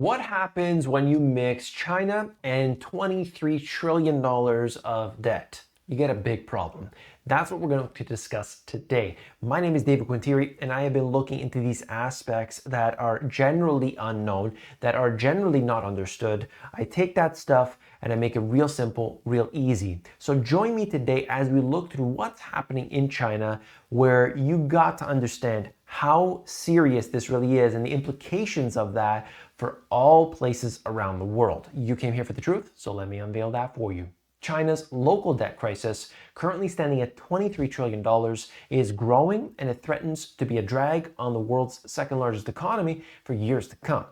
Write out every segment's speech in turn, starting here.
What happens when you mix China and $23 trillion of debt? You get a big problem. That's what we're going to discuss today. My name is David Quintieri, and I have been looking into these aspects that are generally unknown, that are generally not understood. I take that stuff and I make it real simple, real easy. So join me today as we look through what's happening in China, where you got to understand how serious this really is and the implications of that for all places around the world. You came here for the truth, so let me unveil that for you. China's local debt crisis, currently standing at $23 trillion, is growing, and it threatens to be a drag on the world's second largest economy for years to come.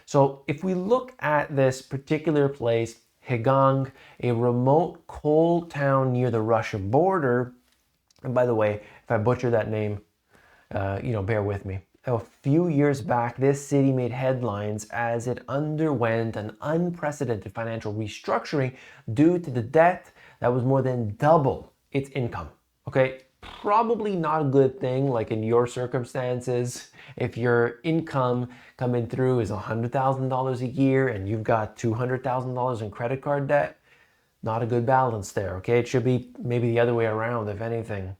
So if we look at this particular place, Hegang, a remote coal town near the Russian border, and by the way, if I butcher that name, bear with me. A few years back, this city made headlines as it underwent an unprecedented financial restructuring due to the debt that was more than double its income. Okay, probably not a good thing, like in your circumstances. If your income coming through is $100,000 a year and you've got $200,000 in credit card debt, not a good balance there, okay? It should be maybe the other way around, if anything.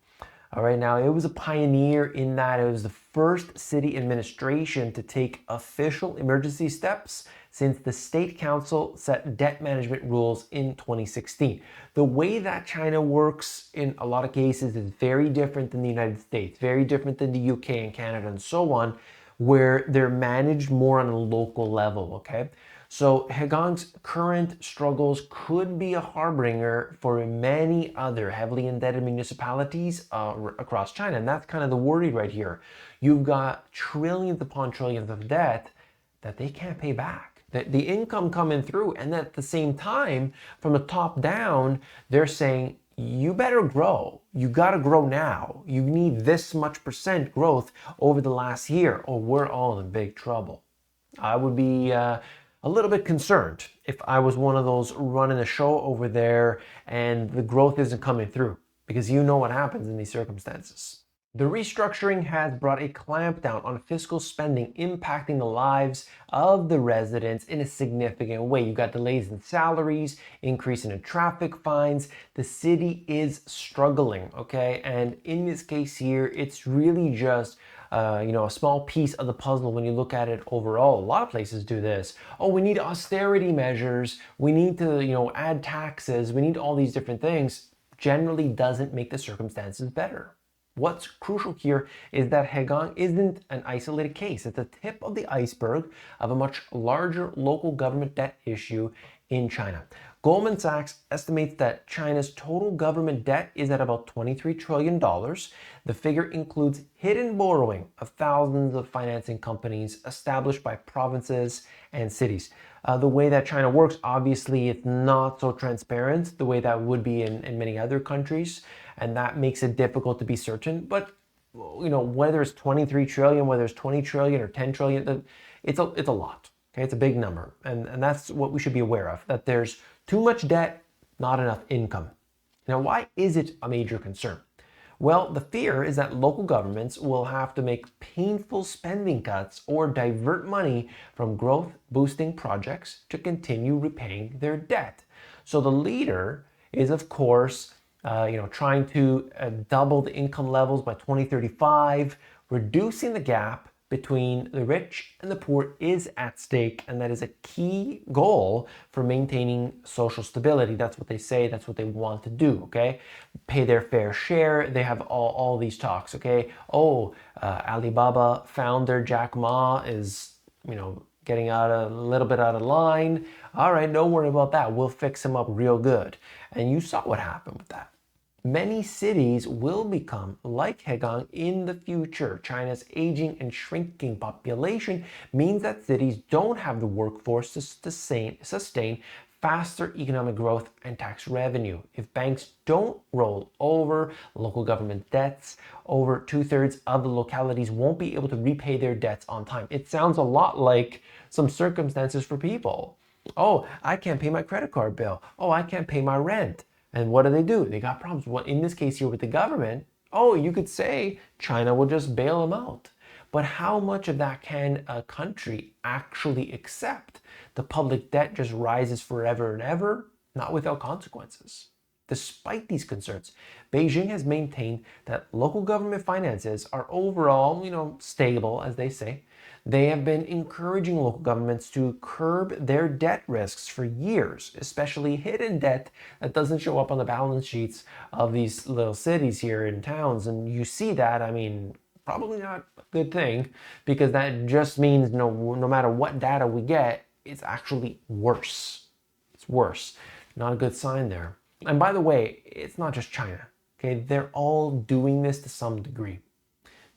All right, now it was a pioneer in that it was the first city administration to take official emergency steps since the state council set debt management rules in 2016. The way that China works in a lot of cases is very different than the United States, very different than the UK and Canada and so on, where they're managed more on a local level, okay? So Hegang's current struggles could be a harbinger for many other heavily indebted municipalities across China. And that's kind of the worry right here. You've got trillions upon trillions of debt that they can't pay back. The income coming through, and at the same time, from the top down, they're saying, you better grow. You got to grow now. You need this much percent growth over the last year, or we're all in big trouble. I would be a little bit concerned if I was one of those running a show over there and the growth isn't coming through, because you know what happens in these circumstances. The restructuring has brought a clampdown on fiscal spending, impacting the lives of the residents in a significant way. You've got delays in salaries, increase in traffic fines. The city is struggling, okay? And in this case here, it's really just a small piece of the puzzle when you look at it overall. A lot of places do this. Oh, we need austerity measures. We need to, add taxes. We need all these different things. Generally doesn't make the circumstances better. What's crucial here is that Hegang isn't an isolated case. It's the tip of the iceberg of a much larger local government debt issue in China. Goldman Sachs estimates that China's total government debt is at about $23 trillion. The figure includes hidden borrowing of thousands of financing companies established by provinces and cities. The way that China works, obviously, it's not so transparent the way that would be in many other countries, and that makes it difficult to be certain. But whether it's 23 trillion, whether it's 20 trillion or 10 trillion, it's a lot. Okay, it's a big number, and that's what we should be aware of, that there's too much debt, not enough income. Now, why is it a major concern? Well, the fear is that local governments will have to make painful spending cuts or divert money from growth-boosting projects to continue repaying their debt. So the leader is, of course, trying to double the income levels by 2035, reducing the gap between the rich and the poor is at stake, and that is a key goal for maintaining social stability. That's what they say, that's what they want to do, okay? Pay their fair share. They have all these talks, okay? Alibaba founder Jack Ma is, getting a little bit out of line. All right, don't worry about that. We'll fix him up real good. And you saw what happened with that. Many cities will become like Hegang in the future. China's aging and shrinking population means that cities don't have the workforce to sustain faster economic growth and tax revenue. If banks don't roll over local government debts, over 2/3 of the localities won't be able to repay their debts on time. It sounds a lot like some circumstances for people. Oh, I can't pay my credit card bill. Oh, I can't pay my rent. And what do? They got problems. Well, in this case here with the government, you could say China will just bail them out. But how much of that can a country actually accept? The public debt just rises forever and ever, not without consequences. Despite these concerns, Beijing has maintained that local government finances are overall, stable, as they say. They have been encouraging local governments to curb their debt risks for years, especially hidden debt that doesn't show up on the balance sheets of these little cities here in towns. And you see that, probably not a good thing, because that just means no matter what data we get, it's actually worse. It's worse. Not a good sign there. And by the way, it's not just China. Okay, they're all doing this to some degree.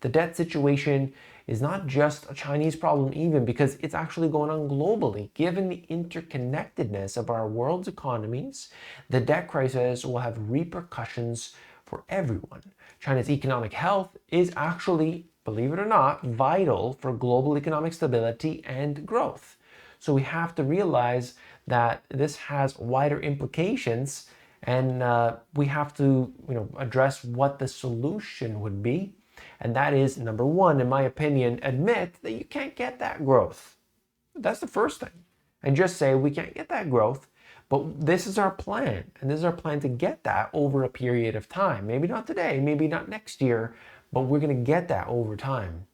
The debt situation is not just a Chinese problem even, because it's actually going on globally. Given the interconnectedness of our world's economies, the debt crisis will have repercussions for everyone. China's economic health is actually, believe it or not, vital for global economic stability and growth. So we have to realize that this has wider implications, and we have to address what the solution would be. And that is, number one, in my opinion, admit that you can't get that growth. That's the first thing. And just say, we can't get that growth, but this is our plan. And this is our plan to get that over a period of time. Maybe not today, maybe not next year, but we're going to get that over time.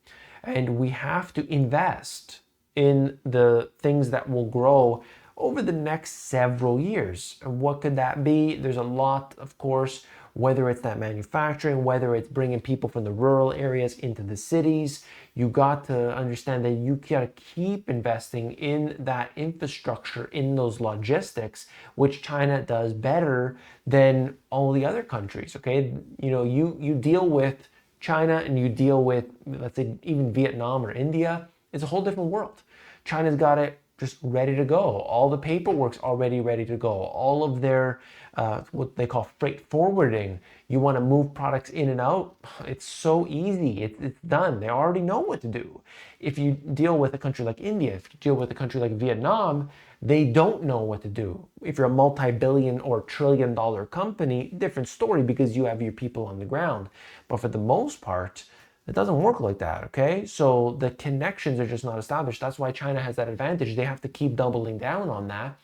And we have to invest in the things that will grow over the next several years. And what could that be? There's a lot, of course, whether it's that manufacturing, whether it's bringing people from the rural areas into the cities. You got to understand that you gotta keep investing in that infrastructure, in those logistics, which China does better than all the other countries, okay? You deal with China and you deal with, let's say, even Vietnam or India. It's a whole different world. China's got it just ready to go. All the paperwork's already ready to go. All of their, what they call freight forwarding, you want to move products in and out, it's so easy. It's done. They already know what to do. If you deal with a country like India, if you deal with a country like Vietnam, they don't know what to do. If you're a multi-billion or trillion-dollar company, different story, because you have your people on the ground. But for the most part, it doesn't work like that, okay? So the connections are just not established. That's why China has that advantage. They have to keep doubling down on that.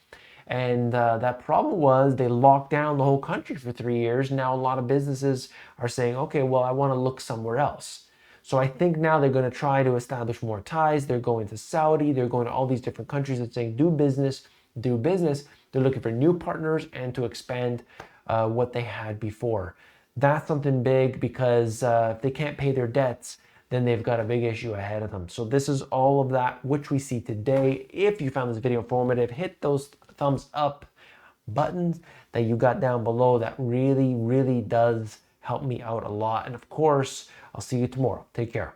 And that problem was they locked down the whole country for 3 years. Now a lot of businesses are saying, okay, well, I want to look somewhere else. So I think now they're going to try to establish more ties. They're going to Saudi. They're going to all these different countries and saying, do business, do business. They're looking for new partners and to expand what they had before. That's something big, because if they can't pay their debts, then they've got a big issue ahead of them. So this is all of that which we see today. If you found this video informative, hit those thumbs up buttons that you got down below. That really, really does help me out a lot. And of course, I'll see you tomorrow. Take care.